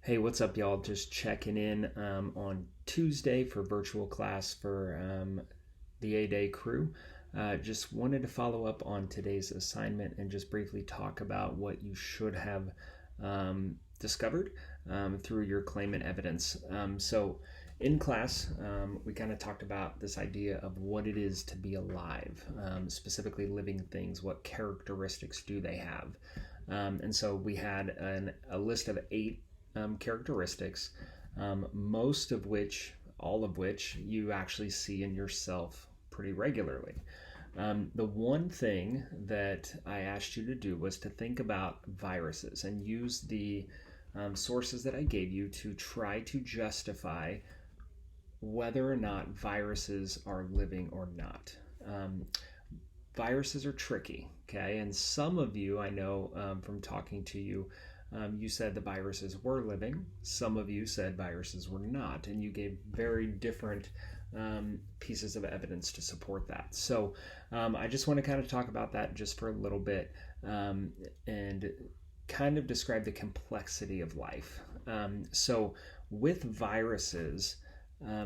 Hey, what's up, y'all? Just checking in on Tuesday for virtual class for the A-Day crew. Just wanted to follow up on today's assignment and just briefly talk about what you should have discovered through your claim and evidence. So, in class, we kind of talked about this idea of what it is to be alive, specifically living things. What characteristics do they have? And so we had a list of eight characteristics, most of which, all of which, you actually see in yourself pretty regularly. The one thing that I asked you to do was to think about viruses and use the sources that I gave you to try to justify whether or not viruses are living or not. Viruses are tricky, okay? And some of you, I know from talking to you, you said the viruses were living. Some of you said viruses were not, and you gave very different pieces of evidence to support that. So I just want to kind of talk about that just for a little bit and kind of describe the complexity of life. So with viruses,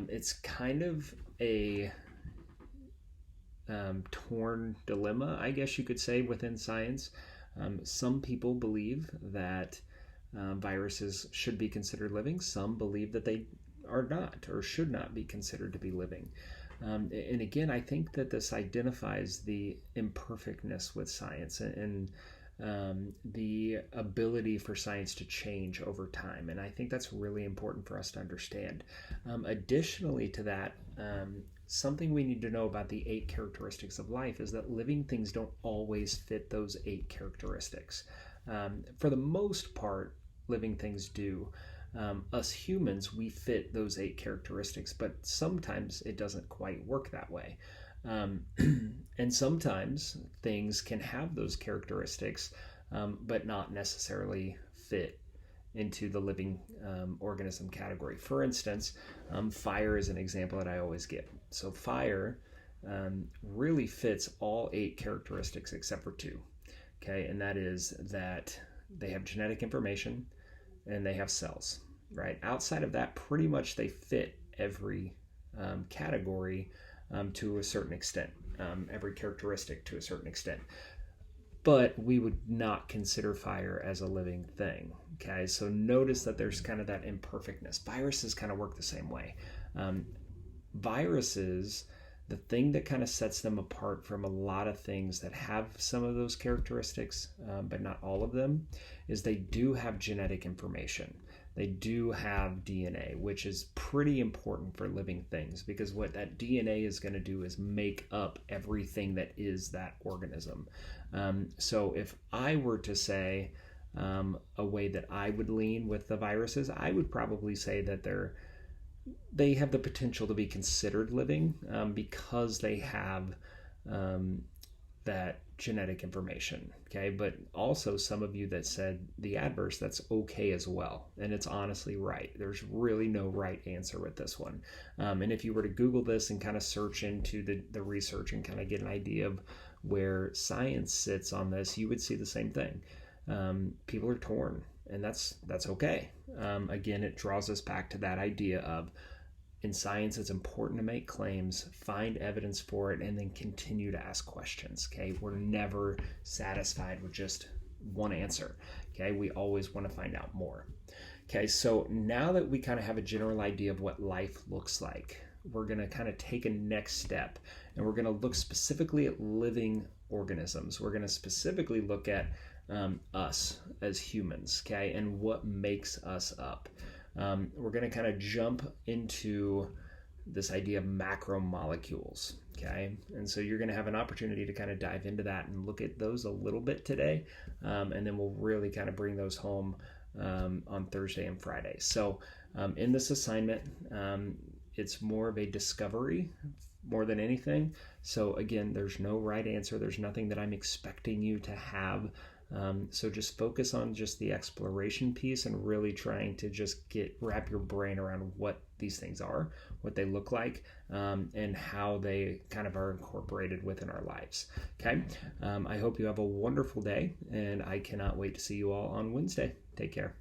it's kind of a torn dilemma, I guess you could say, within science. Some people believe that viruses should be considered living. Some believe that they are not or should not be considered to be living. And again, I think that this identifies the imperfectness with science and the ability for science to change over time. And I think that's really important for us to understand. Additionally to that, something we need to know about the eight characteristics of life is that living things don't always fit those eight characteristics. For the most part, living things do. Us humans, we fit those eight characteristics, but sometimes it doesn't quite work that way. And sometimes things can have those characteristics, but not necessarily fit into the living organism category. For instance, fire is an example that I always give. So fire really fits all eight characteristics except for two. Okay, and that is that they have genetic information and they have cells. Right outside of that, pretty much they fit every category to a certain extent, every characteristic to a certain extent. But we would not consider fire as a living thing. Okay, so notice that there's kind of that imperfectness. Viruses kind of work the same way. Viruses, the thing that kind of sets them apart from a lot of things that have some of those characteristics, but not all of them, is they do have genetic information. They do have DNA, which is pretty important for living things because what that DNA is going to do is make up everything that is that organism. So if I were to say a way that I would lean with the viruses, I would probably say that they have the potential to be considered living because they have that genetic information. Okay, but also some of you that said the adverse, that's okay as well, and it's honestly right. There's really no right answer with this one. And if you were to Google this and kind of search into the research and kind of get an idea of where science sits on this, you would see the same thing. People are torn, and that's okay. Again, it draws us back to that idea of in science, it's important to make claims, find evidence for it, and then continue to ask questions. Okay, we're never satisfied with just one answer. Okay, we always want to find out more. Okay, so now that we kind of have a general idea of what life looks like, we're going to kind of take a next step and we're going to look specifically at living organisms. We're going to specifically look at us as humans, okay, and what makes us up. We're going to kind of jump into this idea of macromolecules, okay? And so you're going to have an opportunity to kind of dive into that and look at those a little bit today, and then we'll really kind of bring those home on Thursday and Friday. So in this assignment, it's more of a discovery more than anything. So again, there's no right answer. There's nothing that I'm expecting you to have. So just focus on just the exploration piece and really trying to just wrap your brain around what these things are, what they look like, and how they kind of are incorporated within our lives. Okay. I hope you have a wonderful day, and I cannot wait to see you all on Wednesday. Take care.